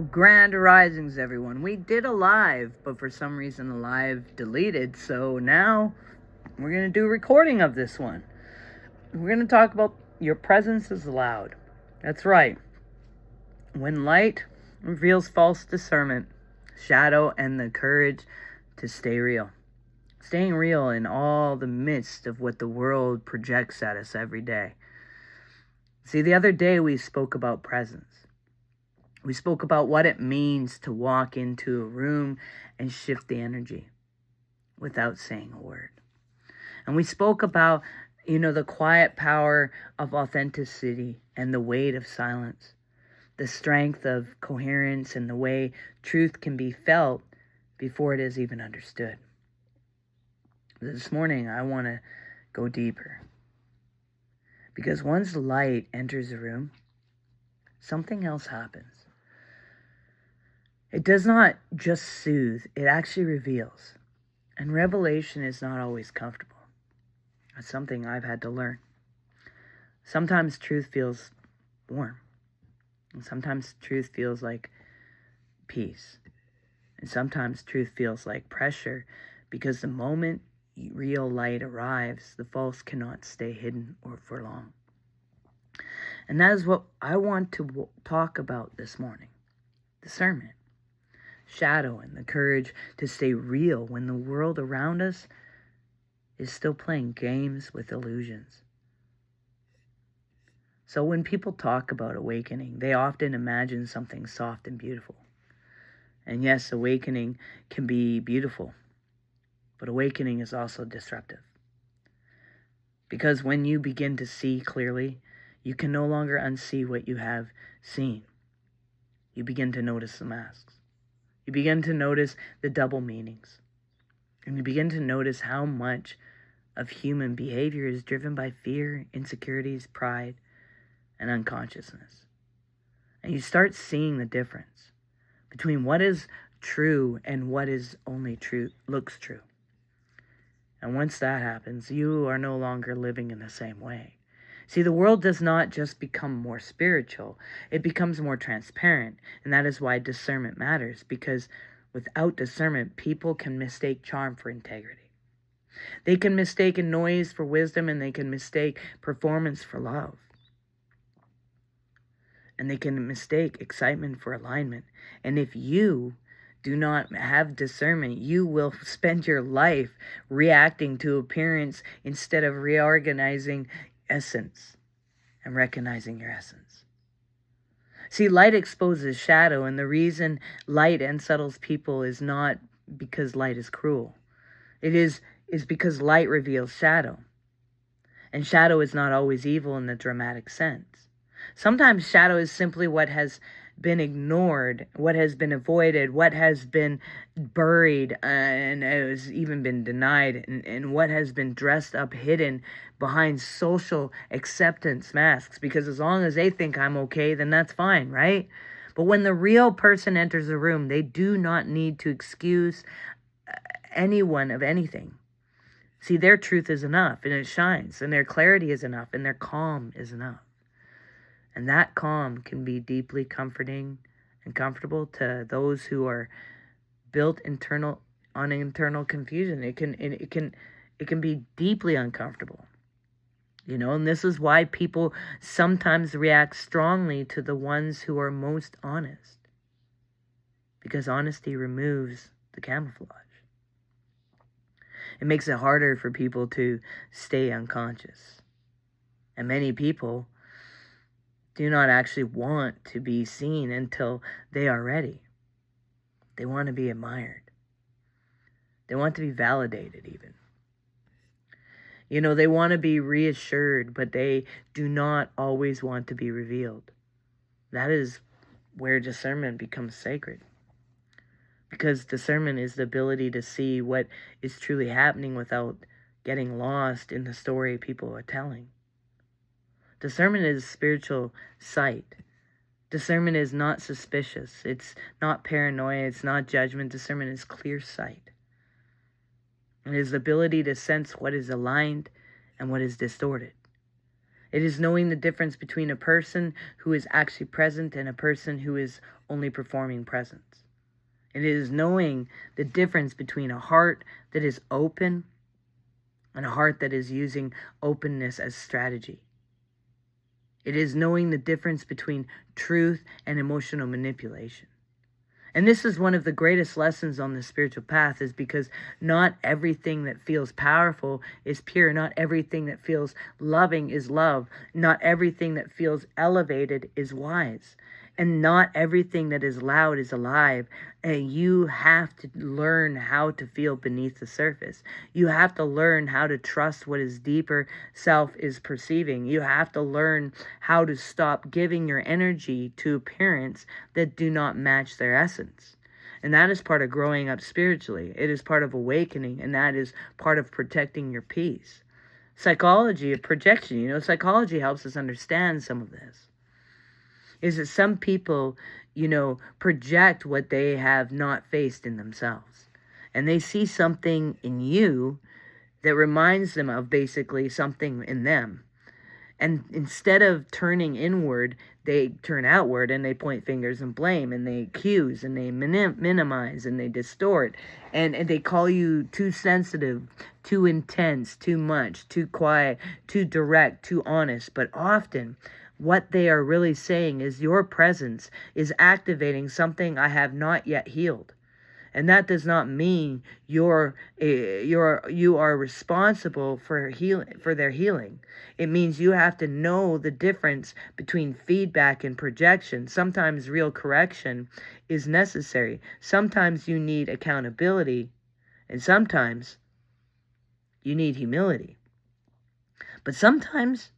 Grand risings, everyone. We did a live, but for some reason the live deleted, so now we're going to do a recording of this one. We're going to talk about your presence is loud. That's right. When light reveals false discernment, shadow, and the courage to stay real. Staying real in all the midst of what the world projects at us every day. See, the other day we spoke about presence. We spoke about what it means to walk into a room and shift the energy without saying a word. And we spoke about, the quiet power of authenticity and the weight of silence, the strength of coherence and the way truth can be felt before it is even understood. This morning, I want to go deeper. Because once light enters a room, something else happens. It does not just soothe, it actually reveals. And revelation is not always comfortable. That's something I've had to learn. Sometimes truth feels warm. And sometimes truth feels like peace. And sometimes truth feels like pressure, because the moment real light arrives, the false cannot stay hidden or for long. And that is what I want to talk about this morning. Discernment. Shadow and the courage to stay real when the world around us is still playing games with illusions. So when people talk about awakening, they often imagine something soft and beautiful. And yes, awakening can be beautiful, but awakening is also disruptive. Because when you begin to see clearly, you can no longer unsee what you have seen. You begin to notice the masks. You begin to notice the double meanings. And you begin to notice how much of human behavior is driven by fear, insecurities, pride, and unconsciousness. And you start seeing the difference between what is true and what is only true, looks true. And once that happens, you are no longer living in the same way. See, the world does not just become more spiritual, it becomes more transparent. And that is why discernment matters, because without discernment, people can mistake charm for integrity. They can mistake noise for wisdom, and they can mistake performance for love. And they can mistake excitement for alignment. And if you do not have discernment, you will spend your life reacting to appearance instead of reorganizing essence and recognizing your essence. See, light exposes shadow, and the reason light unsettles people is not because light is cruel. It is because light reveals shadow. And shadow is not always evil in the dramatic sense. Sometimes shadow is simply what has been ignored, what has been avoided, what has been buried, and has even been denied, and what has been dressed up, hidden behind social acceptance masks. Because as long as they think I'm okay, then that's fine, right? But when the real person enters the room, they do not need to excuse anyone of anything. See, their truth is enough, and it shines, and their clarity is enough, and their calm is enough. And that calm can be deeply comforting and comfortable to those who are built on internal confusion. It can be deeply uncomfortable. And this is why people sometimes react strongly to the ones who are most honest. Because honesty removes the camouflage. It makes it harder for people to stay unconscious. And many people do not actually want to be seen until they are ready. They want to be admired. They want to be validated even. They want to be reassured, but they do not always want to be revealed. That is where discernment becomes sacred. Because discernment is the ability to see what is truly happening without getting lost in the story people are telling. Discernment is spiritual sight. Discernment is not suspicious. It's not paranoia. It's not judgment. Discernment is clear sight. It is the ability to sense what is aligned and what is distorted. It is knowing the difference between a person who is actually present and a person who is only performing presence. It is knowing the difference between a heart that is open and a heart that is using openness as strategy. It is knowing the difference between truth and emotional manipulation. And this is one of the greatest lessons on the spiritual path, is because not everything that feels powerful is pure. Not everything that feels loving is love. Not everything that feels elevated is wise. And not everything that is loud is alive. And you have to learn how to feel beneath the surface. You have to learn how to trust what is deeper self is perceiving. You have to learn how to stop giving your energy to appearance that do not match their essence. And that is part of growing up spiritually. It is part of awakening, and that is part of protecting your peace. Psychology of projection. Psychology helps us understand some of this. Is that some people, project what they have not faced in themselves. And they see something in you that reminds them of basically something in them. And instead of turning inward, they turn outward, and they point fingers and blame, and they accuse, and they minimize, and they distort. And they call you too sensitive, too intense, too much, too quiet, too direct, too honest. But often, what they are really saying is your presence is activating something I have not yet healed. And that does not mean you are responsible for their healing. It means you have to know the difference between feedback and projection. Sometimes real correction is necessary. Sometimes you need accountability, and sometimes you need humility. But sometimes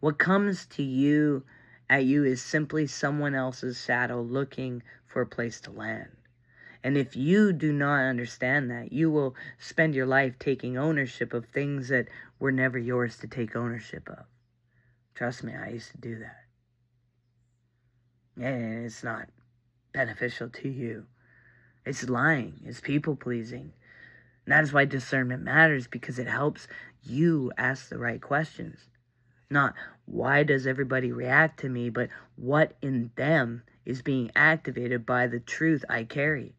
what comes to you at you is simply someone else's shadow looking for a place to land. And if you do not understand that, you will spend your life taking ownership of things that were never yours to take ownership of. Trust me, I used to do that. And it's not beneficial to you. It's lying. It's people-pleasing. And that is why discernment matters, because it helps you ask the right questions. Not, why does everybody react to me, but what in them is being activated by the truth I carry.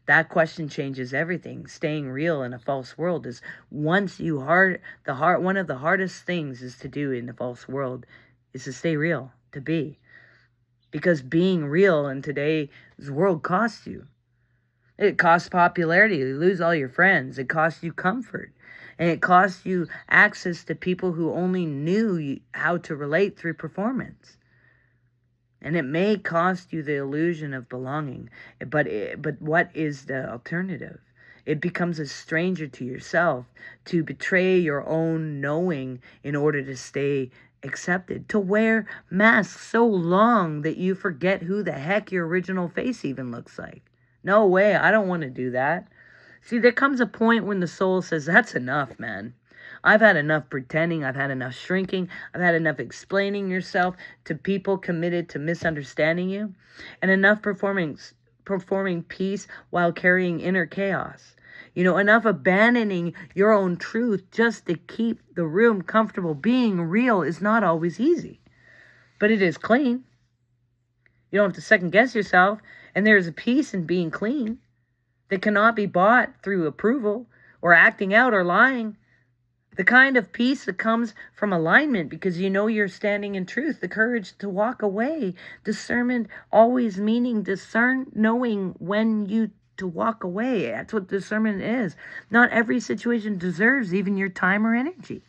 That question changes everything. Staying real in a false world is one of the hardest things is to do in a false world is to stay real, to be. Because being real in today's world costs you. It costs popularity. You lose all your friends. It costs you comfort. And it costs you access to people who only knew how to relate through performance. And it may cost you the illusion of belonging, but what is the alternative? It becomes a stranger to yourself, to betray your own knowing in order to stay accepted, to wear masks so long that you forget who the heck your original face even looks like. No way, I don't want to do that. See, there comes a point when the soul says, that's enough, man. I've had enough pretending. I've had enough shrinking. I've had enough explaining yourself to people committed to misunderstanding you, and enough performing peace while carrying inner chaos. Enough abandoning your own truth just to keep the room comfortable. Being real is not always easy, but it is clean. You don't have to second guess yourself, and there's a peace in being clean that cannot be bought through approval or acting out or lying. The kind of peace that comes from alignment because you're standing in truth. The courage to walk away. Discernment always meaning discern, knowing when to walk away. That's what discernment is. Not every situation deserves even your time or energy.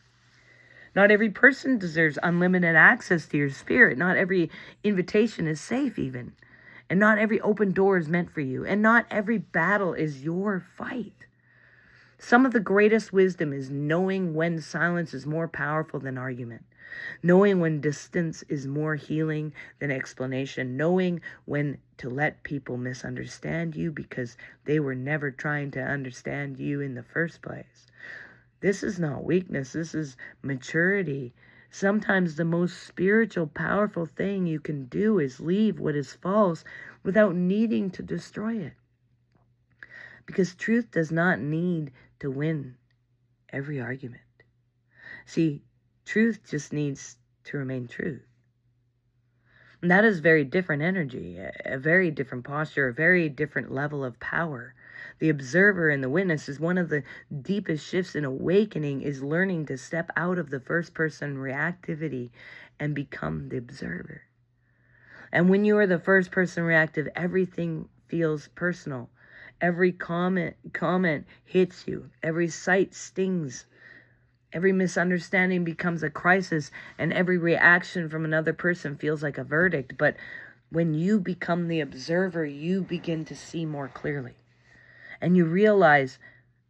Not every person deserves unlimited access to your spirit. Not every invitation is safe even. And not every open door is meant for you. And not every battle is your fight. Some of the greatest wisdom is knowing when silence is more powerful than argument. Knowing when distance is more healing than explanation. Knowing when to let people misunderstand you because they were never trying to understand you in the first place. This is not weakness. This is maturity. Sometimes the most spiritual, powerful thing you can do is leave what is false without needing to destroy it. Because truth does not need to win every argument. See, truth just needs to remain truth. And that is very different energy, a very different posture, a very different level of power. The observer and the witness is one of the deepest shifts in awakening, is learning to step out of the first person reactivity and become the observer. And when you are the first person reactive, everything feels personal. Every comment hits you. Every sight stings. Every misunderstanding becomes a crisis, and every reaction from another person feels like a verdict. But when you become the observer, you begin to see more clearly. And you realize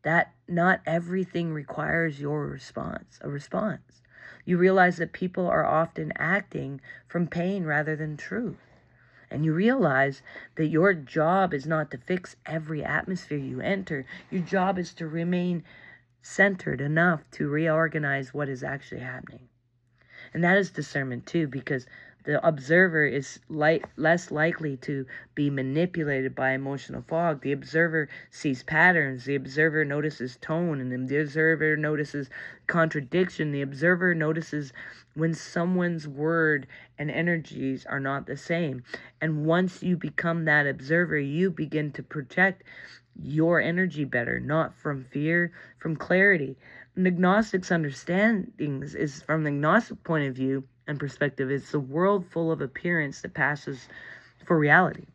that not everything requires your response, a response. You realize that people are often acting from pain rather than truth. And you realize that your job is not to fix every atmosphere you enter. Your job is to remain centered enough to reorganize what is actually happening. And that is discernment too, because the observer is less likely to be manipulated by emotional fog. The observer sees patterns. The observer notices tone, and the observer notices contradiction. The observer notices when someone's word and energies are not the same. And once you become that observer, you begin to project your energy better, not from fear, from clarity. An agnostic's understandings is, from the agnostic point of view and perspective, it's the world full of appearance that passes for reality.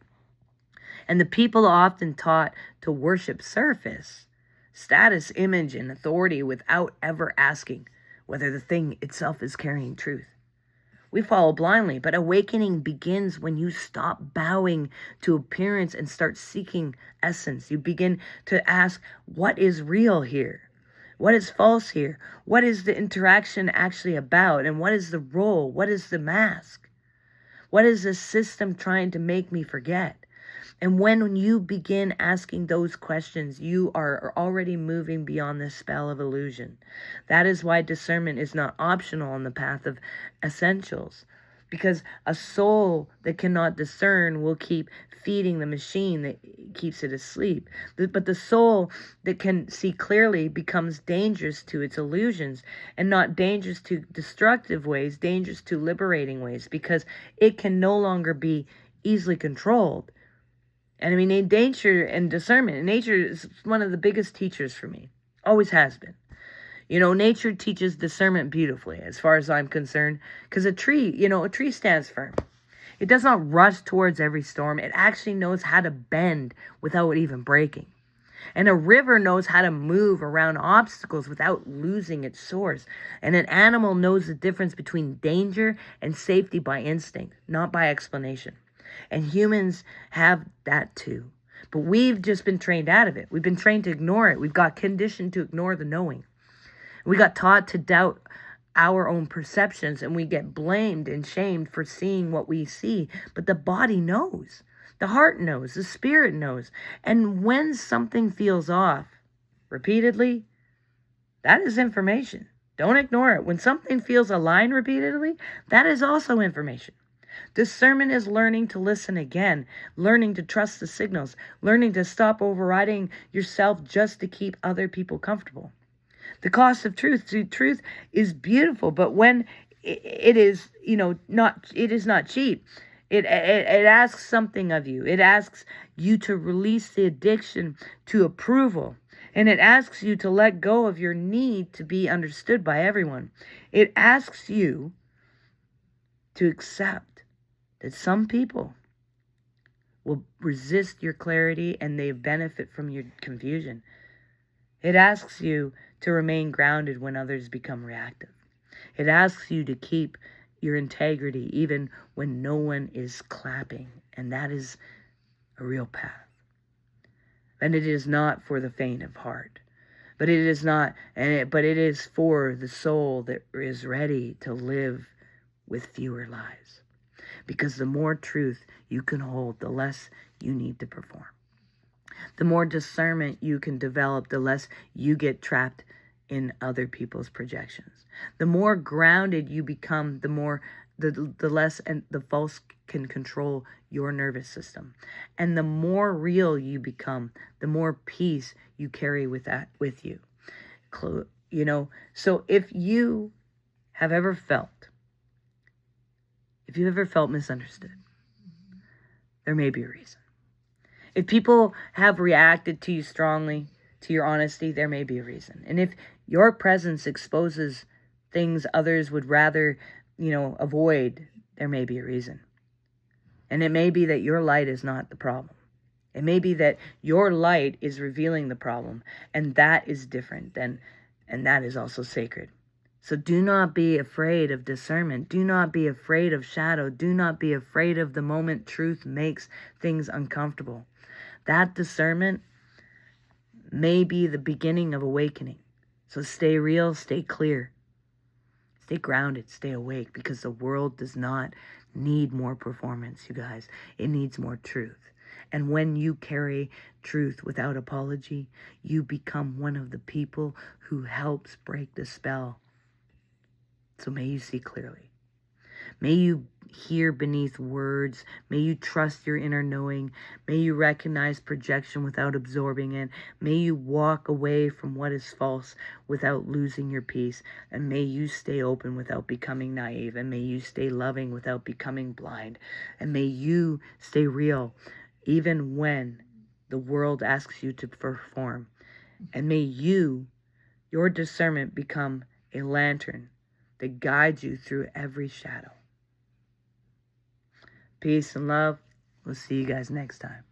And the people often taught to worship surface, status, image, and authority without ever asking whether the thing itself is carrying truth. We follow blindly, but awakening begins when you stop bowing to appearance and start seeking essence. You begin to ask, what is real here? What is false here? What is the interaction actually about? And what is the role? What is the mask? What is the system trying to make me forget? And when you begin asking those questions, you are already moving beyond the spell of illusion. That is why discernment is not optional on the path of essentials. Because a soul that cannot discern will keep feeding the machine that keeps it asleep. But the soul that can see clearly becomes dangerous to its illusions, and not dangerous to destructive ways, dangerous to liberating ways, because it can no longer be easily controlled. And I mean, in nature and discernment, nature is one of the biggest teachers for me. Always has been. You know, nature teaches discernment beautifully, as far as I'm concerned. Because a tree stands firm. It does not rush towards every storm. It actually knows how to bend without even breaking. And a river knows how to move around obstacles without losing its source. And an animal knows the difference between danger and safety by instinct, not by explanation. And humans have that too. But we've just been trained out of it. We've been trained to ignore it. We've got conditioned to ignore the knowing. We got taught to doubt our own perceptions, and we get blamed and shamed for seeing what we see. But the body knows. The heart knows. The spirit knows. And when something feels off repeatedly, that is information. Don't ignore it. When something feels aligned repeatedly, that is also information. Discernment is learning to listen again, learning to trust the signals, learning to stop overriding yourself just to keep other people comfortable. The cost of truth. See, truth is beautiful, but when it is, it is not cheap. It asks something of you. It asks you to release the addiction to approval. And it asks you to let go of your need to be understood by everyone. It asks you to accept that some people will resist your clarity and they benefit from your confusion. It asks you to remain grounded when others become reactive. It asks you to keep your integrity even when no one is clapping. And that is a real path. And it is not for the faint of heart. But it is for the soul that is ready to live with fewer lies. Because the more truth you can hold, the less you need to perform. The more discernment you can develop, the less you get trapped in other people's projections. The more grounded you become, the less and the false can control your nervous system. And the more real you become, the more peace you carry with you. So if you have ever felt If you ever felt misunderstood, there may be a reason. If people have reacted to you strongly, to your honesty, there may be a reason. And if your presence exposes things others would rather, avoid, there may be a reason. And it may be that your light is not the problem. It may be that your light is revealing the problem, and that is different and that is also sacred. So do not be afraid of discernment. Do not be afraid of shadow. Do not be afraid of the moment truth makes things uncomfortable. That discernment may be the beginning of awakening. So stay real, stay clear, stay grounded, stay awake, because the world does not need more performance, you guys. It needs more truth. And when you carry truth without apology, you become one of the people who helps break the spell. So may you see clearly. May you hear beneath words. May you trust your inner knowing. May you recognize projection without absorbing it. May you walk away from what is false without losing your peace. And may you stay open without becoming naive. And may you stay loving without becoming blind. And may you stay real even when the world asks you to perform. And may your discernment become a lantern that guides you through every shadow. Peace and love. We'll see you guys next time.